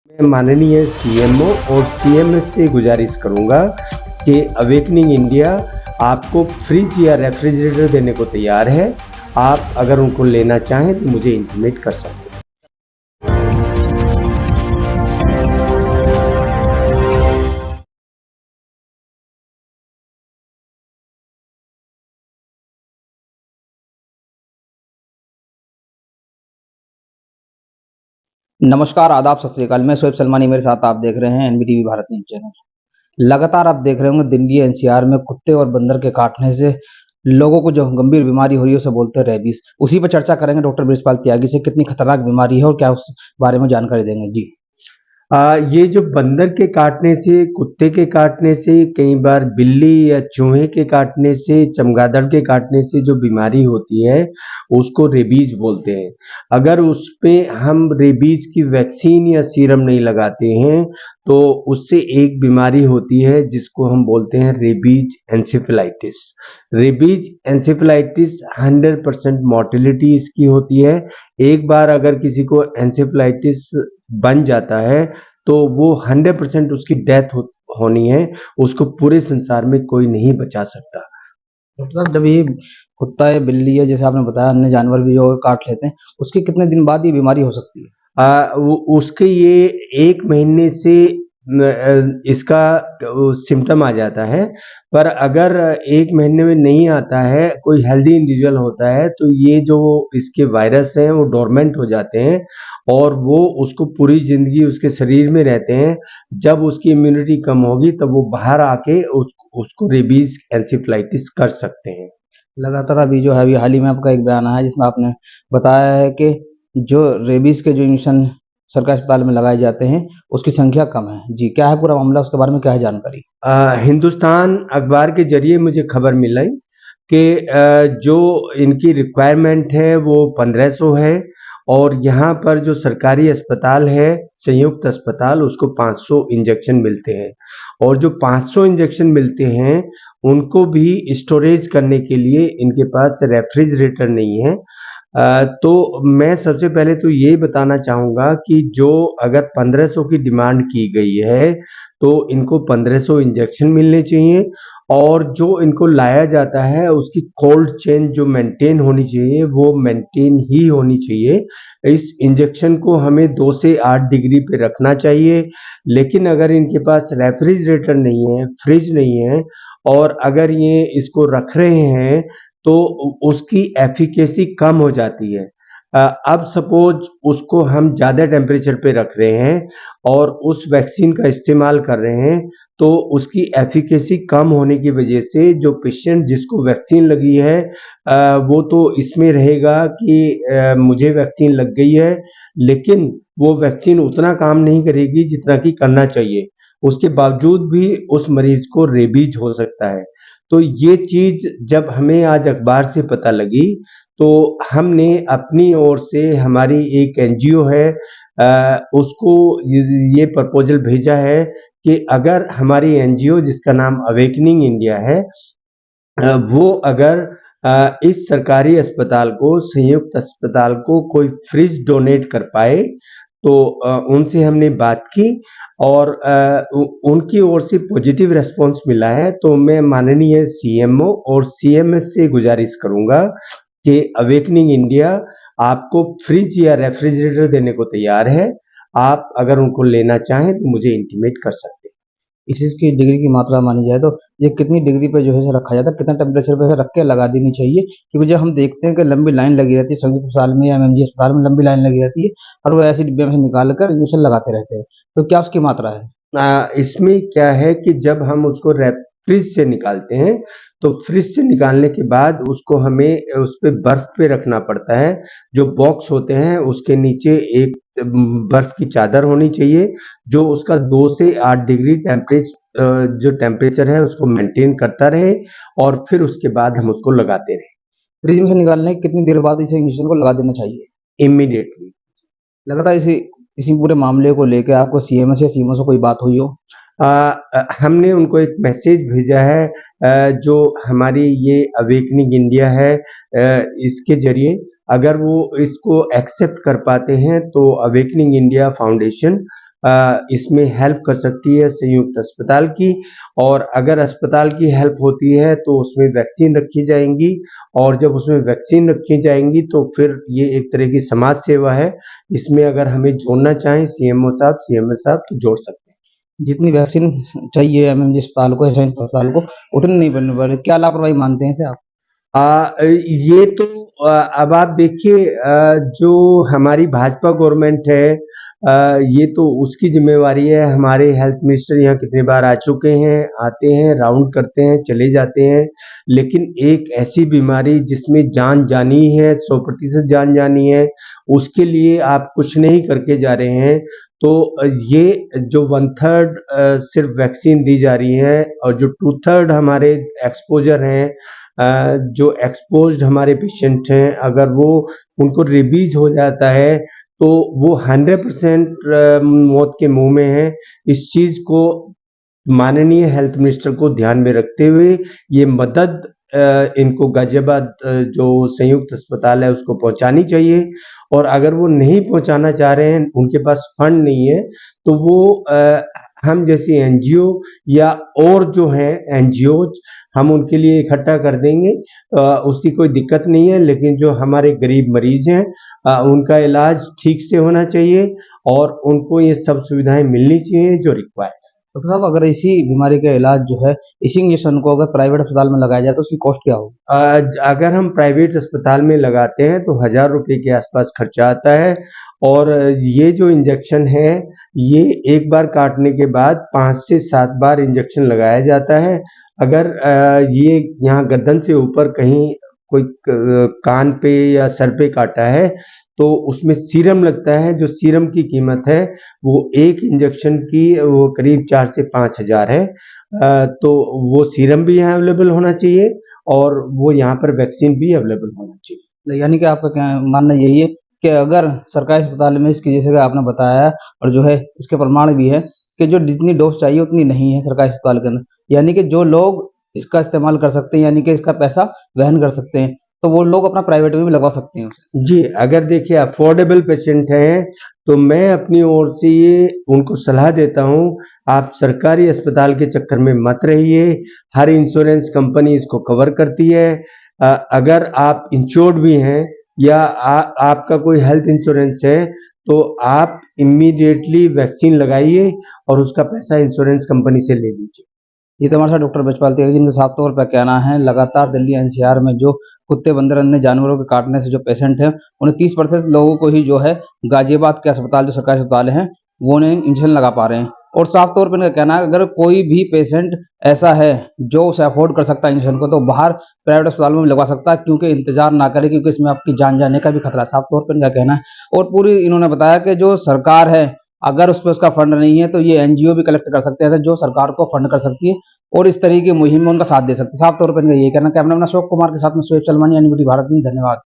मैं माननीय सीएमओ और सीएमएस से गुजारिश करूंगा कि अवेकनिंग इंडिया आपको फ्रिज या रेफ्रिजरेटर देने को तैयार है। आप अगर उनको लेना चाहें तो मुझे इंटीमेट कर सकते हैं। नमस्कार, आदाब, सत श्री अकाल। मैं शोएब सलमानी, मेरे साथ आप देख रहे हैं एनबीटीवी भारत न्यूज़ चैनल। लगातार आप देख रहे होंगे दिल्ली एनसीआर में कुत्ते और बंदर के काटने से लोगों को जो गंभीर बीमारी हो रही है उसे बोलते हैं रेबीज। उसी पर चर्चा करेंगे डॉक्टर बृजपाल त्यागी से, कितनी खतरनाक बीमारी है और क्या उस बारे में जानकारी देंगे। जी। ये जो बंदर के काटने से, कुत्ते के काटने से, कई बार बिल्ली या चूहे के काटने से, चमगादड़ के काटने से जो बीमारी होती है उसको रेबीज बोलते हैं। अगर उस पे हम रेबीज की वैक्सीन या सीरम नहीं लगाते हैं तो उससे एक बीमारी होती है जिसको हम बोलते हैं rabies encephalitis. Rabies encephalitis 100% mortality इसकी होती है। एक बार अगर किसी को एंसेफेलाइटिस बन जाता है तो वो 100% उसकी डेथ होनी है। उसको पूरे संसार में कोई नहीं बचा सकता। मतलब जब ये कुत्ता है, बिल्ली है, जैसे आपने बताया, अन्य जानवर भी जो काट लेते हैं, उसके कितने दिन बाद ये बीमारी हो सकती है? उसके ये 1 महीने से इसका सिम्पटम आ जाता है। पर अगर 1 महीने में नहीं आता है, कोई हेल्दी इंडिविजुअल होता है तो ये जो इसके वायरस हैं वो डोरमेंट हो जाते हैं और वो उसको पूरी ज़िंदगी उसके शरीर में रहते हैं। जब उसकी इम्यूनिटी कम होगी तब वो बाहर आके उसको रेबीज एंसेफेलाइटिस कर सकते हैं। लगातार अभी जो है, अभी हाल ही में आपका एक बयान आया है जिसमें आपने बताया है कि जो रेबीज के जो इंजेक्शन सरकारी अस्पताल में लगाए जाते हैं उसकी संख्या कम है। जी, क्या है पूरा मामला, उसके बारे में क्या है जानकारी? हिंदुस्तान अखबार के जरिए मुझे खबर मिली कि जो इनकी रिक्वायरमेंट है वो 1500 है और यहाँ पर जो सरकारी अस्पताल है, संयुक्त अस्पताल, उसको 500 इंजेक्शन मिलते हैं और जो 500 इंजेक्शन मिलते हैं उनको भी स्टोरेज करने के लिए इनके पास रेफ्रिजरेटर नहीं है। तो मैं सबसे पहले तो ये बताना चाहूँगा कि जो अगर 1500 की डिमांड की गई है तो इनको 1500 इंजेक्शन मिलने चाहिए और जो इनको लाया जाता है उसकी कोल्ड चेन जो मेंटेन होनी चाहिए वो मेंटेन ही होनी चाहिए। इस इंजेक्शन को हमें 2 से 8 डिग्री पे रखना चाहिए। लेकिन अगर इनके पास रेफ्रिजरेटर नहीं है, फ्रिज नहीं है और अगर ये इसको रख रहे हैं तो उसकी एफिकेसी कम हो जाती है। अब सपोज उसको हम ज़्यादा टेम्परेचर पे रख रहे हैं और उस वैक्सीन का इस्तेमाल कर रहे हैं तो उसकी एफिकेसी कम होने की वजह से जो पेशेंट जिसको वैक्सीन लगी है वो तो इसमें रहेगा कि मुझे वैक्सीन लग गई है, लेकिन वो वैक्सीन उतना काम नहीं करेगी जितना कि करना चाहिए। उसके बावजूद भी उस मरीज को रेबीज हो सकता है। तो ये चीज़ जब हमें आज अखबार से पता लगी तो हमने अपनी ओर से, हमारी एक एनजीओ है उसको ये प्रपोजल भेजा है कि अगर हमारी एनजीओ जिसका नाम अवेकनिंग इंडिया है वो अगर इस सरकारी अस्पताल को, संयुक्त अस्पताल को कोई फ्रिज डोनेट कर पाए तो उनसे हमने बात की और उनकी ओर से पॉजिटिव रिस्पॉन्स मिला है। तो मैं माननीय सीएमओ और सीएमएस से गुजारिश करूंगा कि अवेकनिंग इंडिया आपको फ्रिज या रेफ्रिजरेटर देने को तैयार है। आप अगर उनको लेना चाहें तो मुझे इंटीमेट कर सकते हैं। इस चीज़ की डिग्री की मात्रा मानी जाए तो ये कितनी डिग्री पे जो है इसे रखा जाता है, कितना टेम्परेचर पे इसे रख के लगा देनी चाहिए? क्योंकि जब हम देखते हैं कि लंबी लाइन लगी रहती है संयुक्त अस्पताल में या एमएमजी अस्पताल में, लंबी लाइन लगी रहती है और वो ऐसे डिब्बे में से निकाल कर इंजेक्शन लगाते रहते हैं, तो क्या उसकी मात्रा है? इसमें क्या है कि जब हम उसको फ्रिज से निकालते हैं तो फ्रिज से निकालने के बाद उसको हमें उस पे बर्फ पे रखना पड़ता है। जो बॉक्स होते हैं उसके नीचे एक बर्फ की चादर होनी चाहिए जो उसका 2 से 8 डिग्री जो टेम्परेचर है उसको मेंटेन करता रहे और फिर उसके बाद हम उसको लगाते रहे फ्रिज में से निकालने की कितनी देर बाद इसे इंजेक्शन को लगा देना चाहिए? इमीडिएटली। लगातार इसी पूरे मामले को लेके आपको सीएमएस या सीएमओ से कोई बात हुई हो? हमने उनको एक मैसेज भेजा है जो हमारी ये अवेकनिंग इंडिया है इसके ज़रिए अगर वो इसको एक्सेप्ट कर पाते हैं तो अवेकनिंग इंडिया फाउंडेशन इसमें हेल्प कर सकती है संयुक्त अस्पताल की। और अगर अस्पताल की हेल्प होती है तो उसमें वैक्सीन रखी जाएंगी, और जब उसमें वैक्सीन रखी जाएंगी तो फिर ये एक तरह की समाज सेवा है। इसमें अगर हमें जोड़ना चाहें सीएमओ साहब, सीएमएस साहब, तो जोड़ सकते हैं। जितनी वैक्सीन चाहिए एमएमजी अस्पताल को, संयुक्त अस्पताल को, उतनी नहीं बनने वाली, क्या लापरवाही मानते हैं इसे आप? ये तो अब आप देखिए, जो हमारी भाजपा गवर्नमेंट है, ये तो उसकी जिम्मेवारी है। हमारे हेल्थ मिनिस्टर यहाँ कितनी बार आ चुके हैं, आते हैं, राउंड करते हैं, चले जाते हैं, लेकिन एक ऐसी बीमारी जिसमें जान जानी है, 100% जान जानी है, उसके लिए आप कुछ नहीं करके जा रहे हैं। तो ये जो 1/3 सिर्फ वैक्सीन दी जा रही है, और जो 2/3 हमारे एक्सपोजर हैं, जो एक्सपोज्ड हमारे पेशेंट हैं, अगर वो उनको रेबीज हो जाता है तो वो 100% मौत के मुंह में है। इस चीज को माननीय हेल्थ मिनिस्टर को ध्यान में रखते हुए ये मदद इनको गाजियाबाद जो संयुक्त अस्पताल है उसको पहुंचानी चाहिए। और अगर वो नहीं पहुंचाना चाह रहे हैं, उनके पास फंड नहीं है, तो वो हम जैसी एनजीओ या और जो हैं एनजीओज, हम उनके लिए इकट्ठा कर देंगे। उसकी कोई दिक्कत नहीं है, लेकिन जो हमारे गरीब मरीज हैं उनका इलाज ठीक से होना चाहिए और उनको ये सब सुविधाएं मिलनी चाहिए जो रिक्वायर। डॉक्टर साहब, अगर इसी बीमारी का इलाज जो है, इसी इंजेक्शन को अगर प्राइवेट अस्पताल में लगाया जाए तो उसकी कॉस्ट क्या होगी? अगर हम प्राइवेट अस्पताल में लगाते हैं तो 1000 रुपये के आसपास खर्चा आता है। और ये जो इंजेक्शन है, ये एक बार काटने के बाद 5 से 7 बार इंजेक्शन लगाया जाता है। अगर ये यहाँ गर्दन से ऊपर कहीं कोई कान पे या सर पे काटा है तो उसमें सीरम लगता है। जो सीरम की कीमत है वो एक इंजेक्शन की वो करीब 4 से 5 हज़ार है। तो वो सीरम भी यहाँ अवेलेबल होना चाहिए और वो यहाँ पर वैक्सीन भी अवेलेबल होना चाहिए। यानी कि आपका क्या मानना यही है कि अगर सरकारी अस्पताल में इसकी, जैसे कि आपने बताया और जो है इसके प्रमाण भी है कि जो जितनी डोज चाहिए उतनी नहीं है सरकारी अस्पताल के अंदर, यानी कि जो लोग इसका इस्तेमाल कर सकते हैं, यानी कि इसका पैसा वहन कर सकते हैं, तो वो लोग अपना प्राइवेट में भी लगवा सकते हैं उसे। जी, अगर देखिए अफोर्डेबल पेशेंट हैं तो मैं अपनी ओर से ये उनको सलाह देता हूँ, आप सरकारी अस्पताल के चक्कर में मत रहिए। हर इंश्योरेंस कंपनी इसको कवर करती है। अगर आप इंश्योर्ड भी हैं या आपका कोई हेल्थ इंश्योरेंस है तो आप इमीडिएटली वैक्सीन लगाइए और उसका पैसा इंश्योरेंस कंपनी से ले लीजिए। ये तो हमारे साथ डॉक्टर बचपाल तिवारी, जिनका साफ तौर पर कहना है लगातार दिल्ली एनसीआर में जो कुत्ते, बंदर, अन्य जानवरों के काटने से जो पेशेंट हैं, उन्हें 30% लोगों को ही जो है गाजियाबाद के अस्पताल, जो सरकारी अस्पताल हैं, वो उन्हें इंजेक्शन लगा पा रहे हैं। और साफ तौर पर इनका कहना है अगर कोई भी पेशेंट ऐसा है जो उसे अफोर्ड कर सकता है इंजेक्शन को, तो बाहर प्राइवेट अस्पताल में भी लगवा सकता है, क्योंकि इंतजार ना करे, क्योंकि इसमें आपकी जान जाने का भी खतरा है। साफ तौर पर इनका कहना है। और पूरी इन्होंने बताया कि जो सरकार है, अगर उस पर उसका फंड नहीं है तो ये एनजीओ भी कलेक्ट कर सकते हैं जो सरकार को फंड कर सकती है और इस तरह की मुहिम में उनका साथ दे सकते हैं। साफ तौर पर इनका यही कहना। कैमरामैन अशोक कुमार के साथ में शोएब सलमानी, एनबीटी भारत न्यूज़। धन्यवाद।